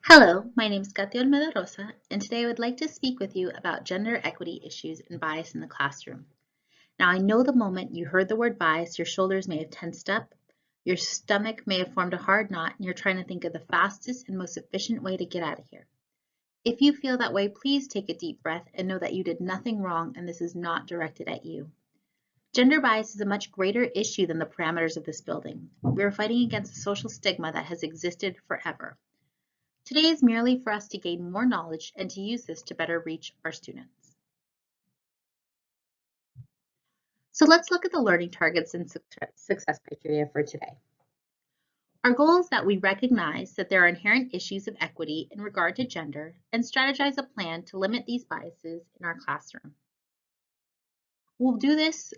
Hello, my name is Kation Melarosa, and today I would like to speak with you about gender equity issues and bias in the classroom. Now, I know the moment you heard the word bias, your shoulders may have tensed up, your stomach may have formed a hard knot, and you're trying to think of the fastest and most efficient way to get out of here. If you feel that way, please take a deep breath and know that you did nothing wrong and this is not directed at you. Gender bias is a much greater issue than the parameters of this building. We are fighting against a social stigma that has existed forever. Today is merely for us to gain more knowledge and to use this to better reach our students. So let's look at the learning targets and success criteria for today. Our goal is that we recognize that there are inherent issues of equity in regard to gender and strategize a plan to limit these biases in our classroom. We'll do this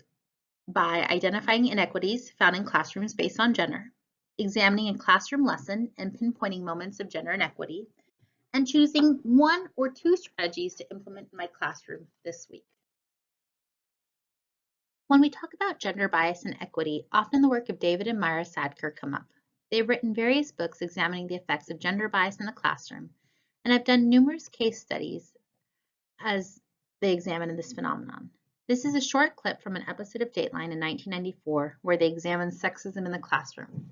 by identifying inequities found in classrooms based on gender, examining a classroom lesson and pinpointing moments of gender inequity, and choosing one or two strategies to implement in my classroom this week. When we talk about gender bias and equity, often the work of David and Myra Sadker come up. They've written various books examining the effects of gender bias in the classroom, and have done numerous case studies as they examine this phenomenon. This is a short clip from an episode of Dateline in 1994 where they examined sexism in the classroom.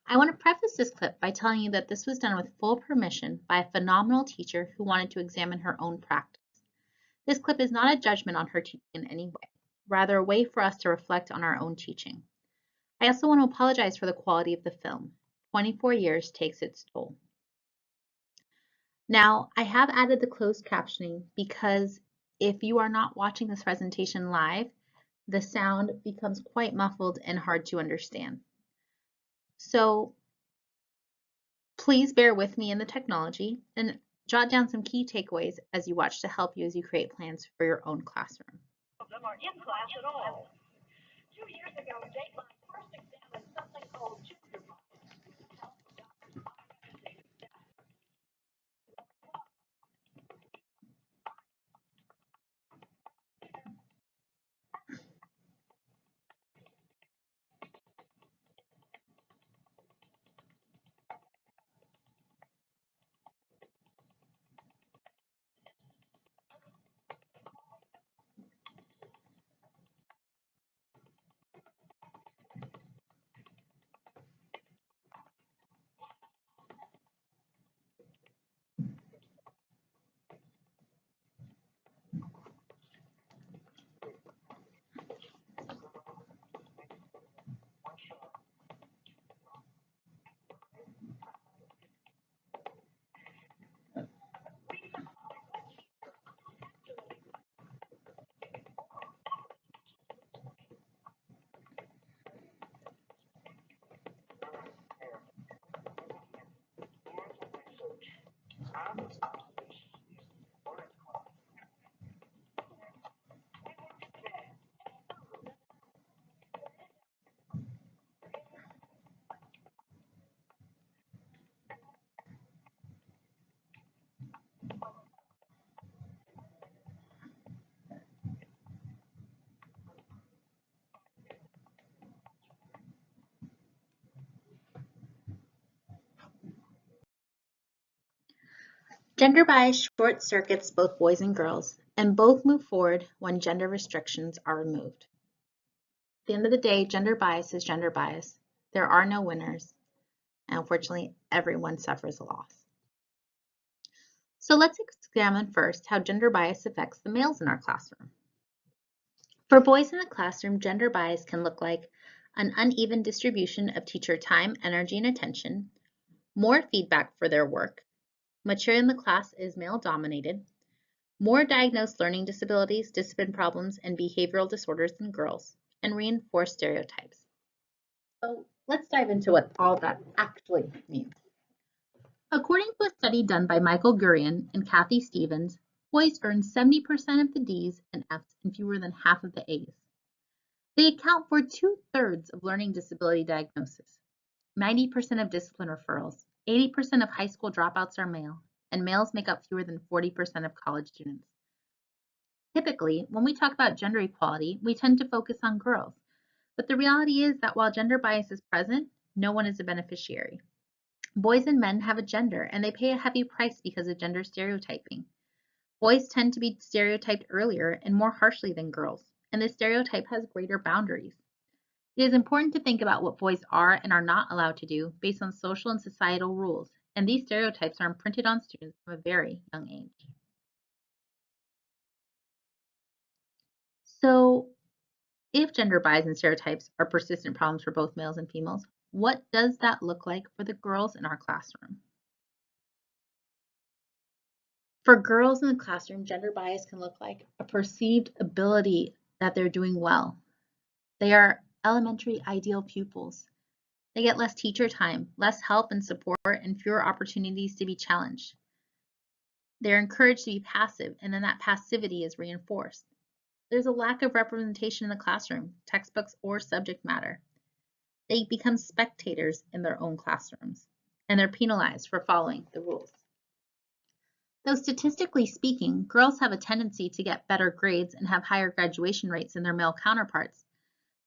I want to preface this clip by telling you that this was done with full permission by a phenomenal teacher who wanted to examine her own practice. This clip is not a judgment on her teaching in any way, rather a way for us to reflect on our own teaching. I also want to apologize for the quality of the film. 24 years takes its toll. Now, I have added the closed captioning because if you are not watching this presentation live, the sound becomes quite muffled and hard to understand. So please bear with me in the technology and jot down some key takeaways as you watch to help you as you create plans for your own classroom. Of them are in class at all. 2 years ago, Dateline first examined something called gender bias with the help of Dr. Monica and David Stack. Gender bias short circuits both boys and girls, and both move forward when gender restrictions are removed. At the end of the day, gender bias is gender bias. There are no winners, and unfortunately, everyone suffers a loss. So let's examine first how gender bias affects the males in our classroom. For boys in the classroom, gender bias can look like an uneven distribution of teacher time, energy, and attention, more feedback for their work, material in the class is male-dominated, more diagnosed learning disabilities, discipline problems, and behavioral disorders than girls, and reinforced stereotypes. So let's dive into what all that actually means. According to a study done by Michael Gurian and Kathy Stevens, boys earn 70% of the D's and F's and fewer than half of the A's. They account for 2/3 of learning disability diagnosis, 90% of discipline referrals, 80% of high school dropouts are male, and males make up fewer than 40% of college students. Typically, when we talk about gender equality, we tend to focus on girls, but the reality is that while gender bias is present, no one is a beneficiary. Boys and men have a gender, and they pay a heavy price because of gender stereotyping. Boys tend to be stereotyped earlier and more harshly than girls, and this stereotype has greater boundaries. It is important to think about what boys are and are not allowed to do based on social and societal rules, and these stereotypes are imprinted on students from a very young age. So, if gender bias and stereotypes are persistent problems for both males and females, what does that look like for the girls in our classroom? For girls in the classroom, gender bias can look like a perceived ability that they're doing well. They are elementary ideal pupils. They get less teacher time, less help and support, and fewer opportunities to be challenged. They're encouraged to be passive, and then that passivity is reinforced. There's a lack of representation in the classroom, textbooks, or subject matter. They become spectators in their own classrooms, and they're penalized for following the rules. Though statistically speaking, girls have a tendency to get better grades and have higher graduation rates than their male counterparts,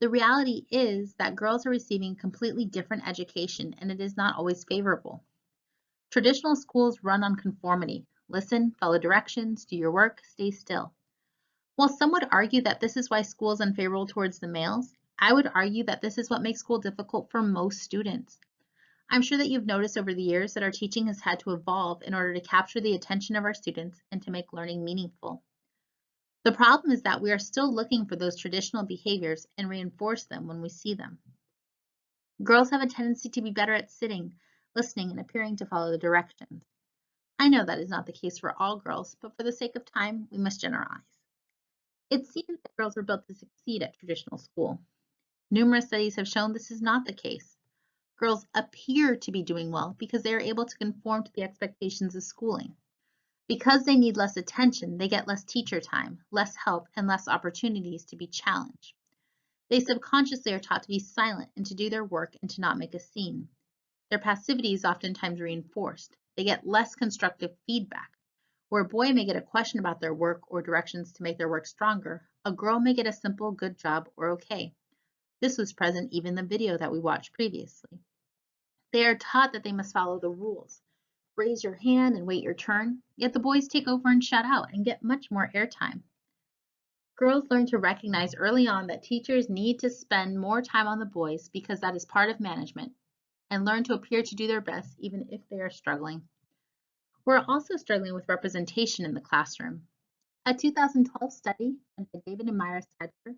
the reality is that girls are receiving completely different education, and it is not always favorable. Traditional schools run on conformity. Listen, follow directions, do your work, stay still. While some would argue that this is why school is unfavorable towards the males, I would argue that this is what makes school difficult for most students. I'm sure that you've noticed over the years that our teaching has had to evolve in order to capture the attention of our students and to make learning meaningful. The problem is that we are still looking for those traditional behaviors and reinforce them when we see them. Girls have a tendency to be better at sitting, listening, and appearing to follow the directions. I know that is not the case for all girls, but for the sake of time, we must generalize. It seems that girls were built to succeed at traditional school. Numerous studies have shown this is not the case. Girls appear to be doing well because they are able to conform to the expectations of schooling. Because they need less attention, they get less teacher time, less help, and less opportunities to be challenged. They subconsciously are taught to be silent and to do their work and to not make a scene. Their passivity is oftentimes reinforced. They get less constructive feedback. Where a boy may get a question about their work or directions to make their work stronger, a girl may get a simple good job or okay. This was present even in the video that we watched previously. They are taught that they must follow the rules. Raise your hand and wait your turn, yet the boys take over and shout out and get much more airtime. Girls learn to recognize early on that teachers need to spend more time on the boys because that is part of management, and learn to appear to do their best even if they are struggling. We're also struggling with representation in the classroom. A 2012 study done by David and Myra Stadler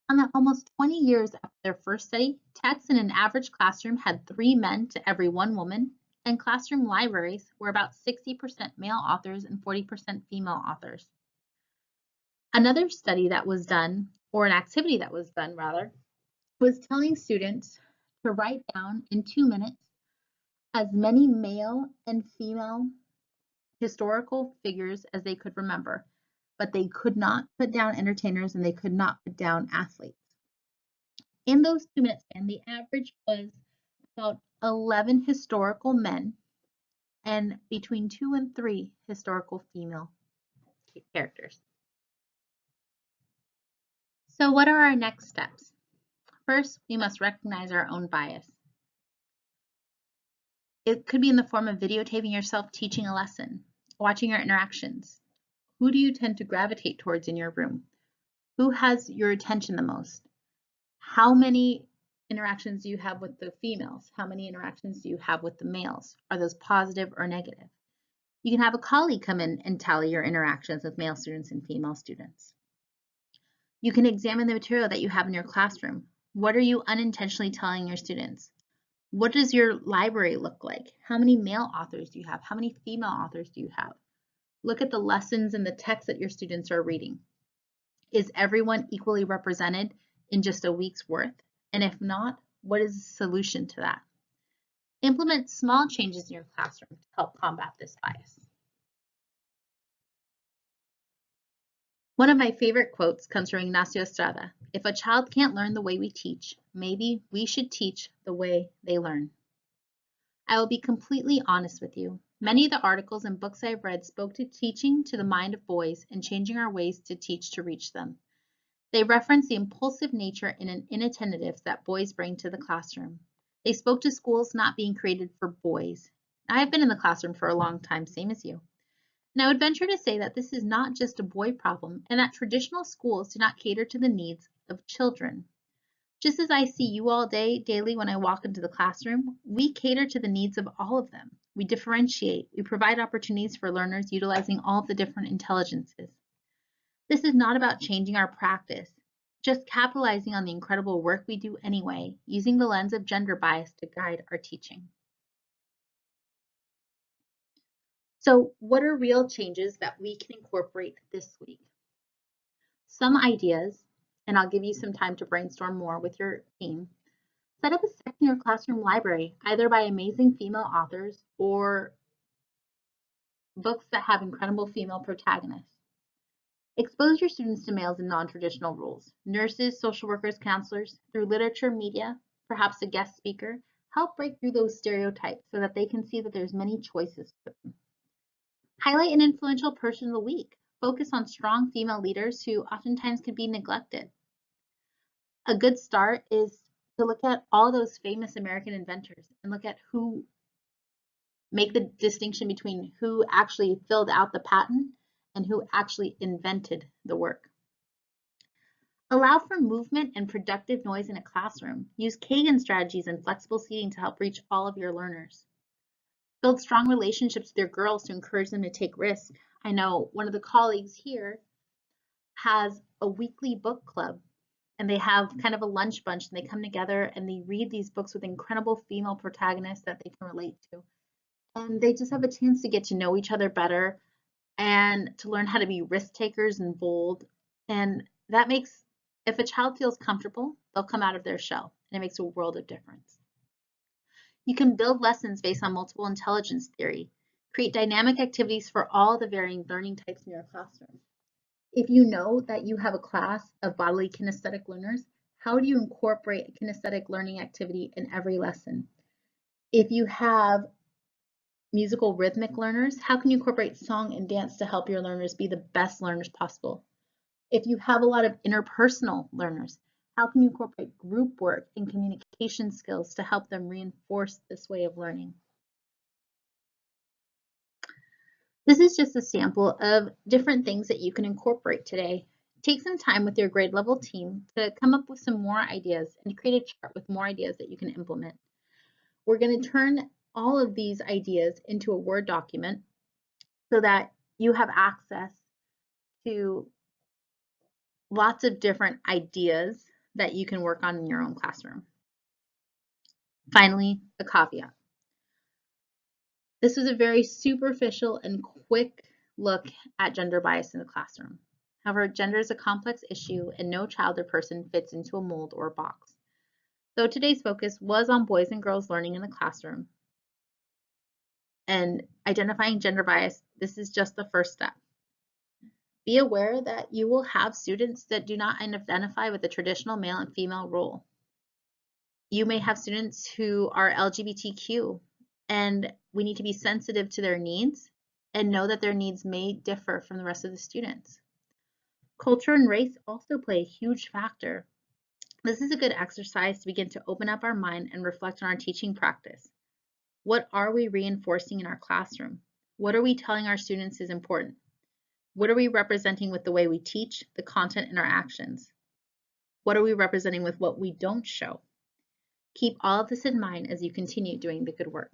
found that almost 20 years after their first study, texts in an average classroom had 3 men to every 1 woman, and classroom libraries were about 60% male authors and 40% female authors. Another study that was done, or an activity that was done rather, was telling students to write down in 2 minutes as many male and female historical figures as they could remember, but they could not put down entertainers and they could not put down athletes. In those 2 minutes, and the average was about 11 historical men and between 2 and 3 historical female characters. So what are our next steps? First, we must recognize our own bias. It could be in the form of videotaping yourself teaching a lesson, watching your interactions. Who do you tend to gravitate towards in your room? Who has your attention the most? How many interactions do you have with the females? How many interactions do you have with the males? Are those positive or negative? You can have a colleague come in and tally your interactions with male students and female students. You can examine the material that you have in your classroom. What are you unintentionally telling your students? What does your library look like? How many male authors do you have? How many female authors do you have? Look at the lessons and the text that your students are reading. Is everyone equally represented in just a week's worth? And if not, what is the solution to that? Implement small changes in your classroom to help combat this bias. One of my favorite quotes comes from Ignacio Estrada. If a child can't learn the way we teach, maybe we should teach the way they learn. I will be completely honest with you. Many of the articles and books I've read spoke to teaching to the mind of boys and changing our ways to teach to reach them. They reference the impulsive nature and inattentiveness that boys bring to the classroom. They spoke to schools not being created for boys. I have been in the classroom for a long time, same as you. And I would venture to say that this is not just a boy problem and that traditional schools do not cater to the needs of children. Just as I see you all daily when I walk into the classroom, we cater to the needs of all of them. We differentiate, we provide opportunities for learners utilizing all of the different intelligences. This is not about changing our practice, just capitalizing on the incredible work we do anyway, using the lens of gender bias to guide our teaching. So, what are real changes that we can incorporate this week? Some ideas, and I'll give you some time to brainstorm more with your team. Set up a second-year classroom library, either by amazing female authors or books that have incredible female protagonists. Expose your students to males in non-traditional roles. Nurses, social workers, counselors, through literature, media, perhaps a guest speaker, help break through those stereotypes so that they can see that there's many choices for them. Highlight an influential person of the week. Focus on strong female leaders who oftentimes can be neglected. A good start is to look at all those famous American inventors and look at who make the distinction between who actually filled out the patent and who actually invented the work. Allow for movement and productive noise in a classroom. Use Kagan strategies and flexible seating to help reach all of your learners. Build strong relationships with your girls to encourage them to take risks. I know one of the colleagues here has a weekly book club, and they have kind of a lunch bunch, and they come together and they read these books with incredible female protagonists that they can relate to. And they just have a chance to get to know each other better and to learn how to be risk takers and bold. And that makes, if a child feels comfortable, they'll come out of their shell, and it makes a world of difference. You can build lessons based on multiple intelligence theory. Create dynamic activities for all the varying learning types in your classroom. If you know that you have a class of bodily kinesthetic learners, how do you incorporate a kinesthetic learning activity in every lesson? If you have musical rhythmic learners, how can you incorporate song and dance to help your learners be the best learners possible? If you have a lot of interpersonal learners, how can you incorporate group work and communication skills to help them reinforce this way of learning? This is just a sample of different things that you can incorporate today. Take some time with your grade level team to come up with some more ideas and create a chart with more ideas that you can implement. We're going to turn all of these ideas into a Word document so that you have access to lots of different ideas that you can work on in your own classroom. Finally, a caveat. This was a very superficial and quick look at gender bias in the classroom. However, gender is a complex issue and no child or person fits into a mold or a box. Though today's focus was on boys and girls learning in the classroom and identifying gender bias, this is just the first step. Be aware that you will have students that do not identify with the traditional male and female role. You may have students who are LGBTQ, and we need to be sensitive to their needs and know that their needs may differ from the rest of the students. Culture and race also play a huge factor. This is a good exercise to begin to open up our mind and reflect on our teaching practice. What are we reinforcing in our classroom? What are we telling our students is important? What are we representing with the way we teach, the content, and our actions? What are we representing with what we don't show? Keep all of this in mind as you continue doing the good work.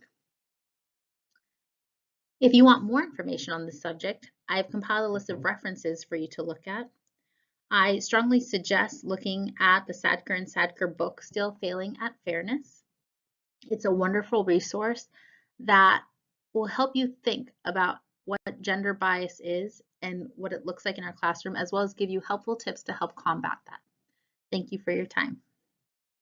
If you want more information on this subject, I have compiled a list of references for you to look at. I strongly suggest looking at the Sadker and Sadker book, Still Failing at Fairness. It's a wonderful resource that will help you think about what gender bias is and what it looks like in our classroom, as well as give you helpful tips to help combat that. Thank you for your time.